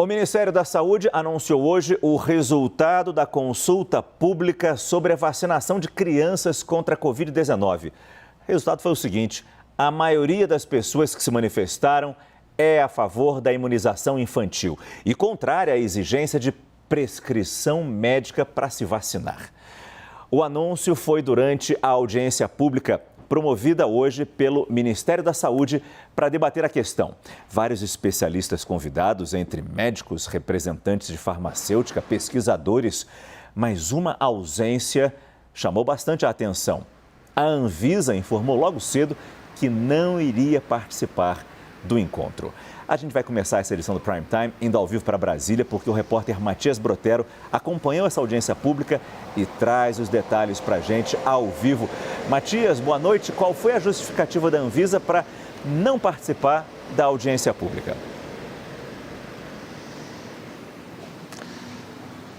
O Ministério da Saúde anunciou hoje o resultado da consulta pública sobre a vacinação de crianças contra a Covid-19. O resultado foi o seguinte: a maioria das pessoas que se manifestaram é a favor da imunização infantil e contrária à exigência de prescrição médica para se vacinar. O anúncio foi durante a audiência pública promovida hoje pelo Ministério da Saúde para debater a questão. Vários especialistas convidados, entre médicos, representantes de farmacêutica, pesquisadores, mas uma ausência chamou bastante a atenção. A Anvisa informou logo cedo que não iria participar do encontro. A gente vai começar essa edição do Prime Time indo ao vivo para Brasília, porque o repórter Matias Brotero acompanhou essa audiência pública e traz os detalhes para a gente ao vivo. Matias, boa noite. Qual foi a justificativa da Anvisa para não participar da audiência pública?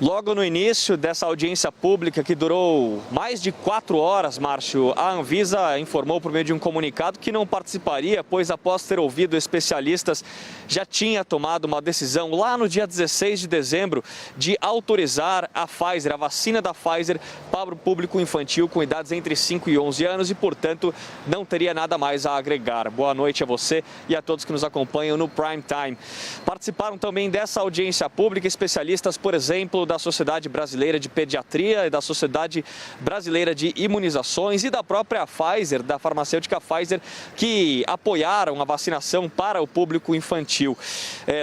Logo no início dessa audiência pública, que durou mais de 4 horas, Márcio, a Anvisa informou por meio de um comunicado que não participaria, pois após ter ouvido especialistas, já tinha tomado uma decisão lá no dia 16 de dezembro de autorizar a Pfizer, a vacina da Pfizer, para o público infantil com idades entre 5 e 11 anos e, portanto, não teria nada mais a agregar. Boa noite a você e a todos que nos acompanham no Prime Time. Participaram também dessa audiência pública especialistas, por exemplo, da Sociedade Brasileira de Pediatria e da Sociedade Brasileira de Imunizações e da própria Pfizer, da farmacêutica Pfizer, que apoiaram a vacinação para o público infantil.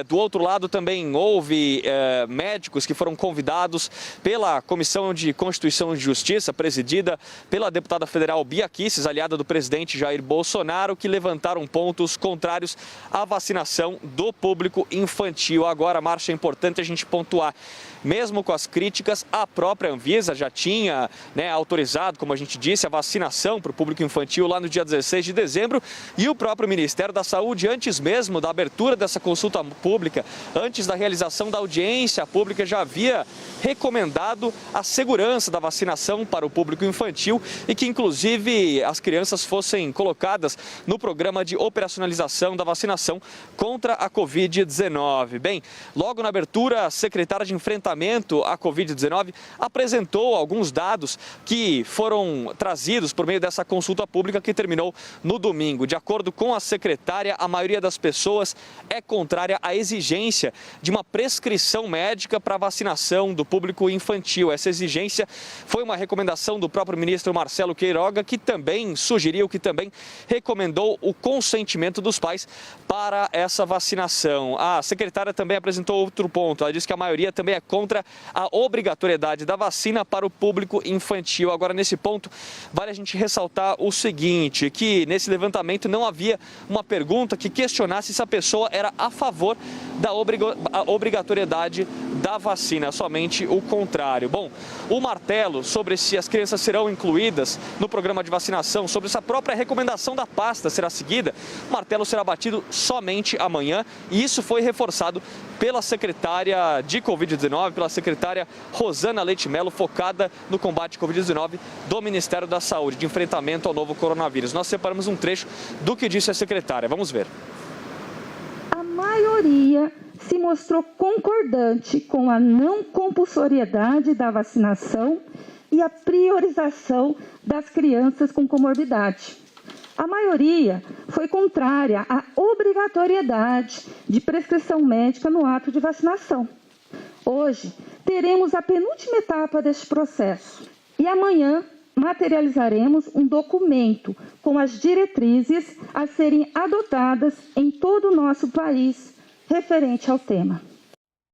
Do outro lado também houve médicos que foram convidados pela Comissão de Constituição e Justiça, presidida pela deputada federal Bia Kicis, aliada do presidente Jair Bolsonaro, que levantaram pontos contrários à vacinação do público infantil. Agora, Márcio, é importante a gente pontuar. Mesmo com as críticas, a própria Anvisa já tinha autorizado, como a gente disse, a vacinação para o público infantil lá no dia 16 de dezembro e o próprio Ministério da Saúde, antes mesmo da abertura dessa consulta pública, antes da realização da audiência pública, já havia recomendado a segurança da vacinação para o público infantil e que, inclusive, as crianças fossem colocadas no programa de operacionalização da vacinação contra a Covid-19. Bem, logo na abertura, a secretária de Enfrentamento à Covid-19 apresentou alguns dados que foram trazidos por meio dessa consulta pública que terminou no domingo. De acordo com a secretária, a maioria das pessoas é contrária à exigência de uma prescrição médica para a vacinação do público infantil. Essa exigência foi uma recomendação do próprio ministro Marcelo Queiroga, que também sugeriu, que também recomendou o consentimento dos pais para essa vacinação. A secretária também apresentou outro ponto. Ela disse que a maioria também é contra a obrigatoriedade da vacina para o público infantil. Agora, nesse ponto, vale a gente ressaltar o seguinte, que nesse levantamento não havia uma pergunta que questionasse se a pessoa era a favor da obrigatoriedade da vacina, somente o contrário. Bom, o martelo sobre se as crianças serão incluídas no programa de vacinação, sobre essa própria recomendação da pasta será seguida, o martelo será batido somente amanhã e isso foi reforçado pela secretária de Covid-19, pela secretária Rosana Leite Mello, focada no combate à Covid-19 do Ministério da Saúde, de enfrentamento ao novo coronavírus. Nós separamos um trecho do que disse a secretária. Vamos ver. A maioria se mostrou concordante com a não compulsoriedade da vacinação e a priorização das crianças com comorbidade. A maioria foi contrária à obrigatoriedade de prescrição médica no ato de vacinação. Hoje, teremos a penúltima etapa deste processo e amanhã materializaremos um documento com as diretrizes a serem adotadas em todo o nosso país referente ao tema.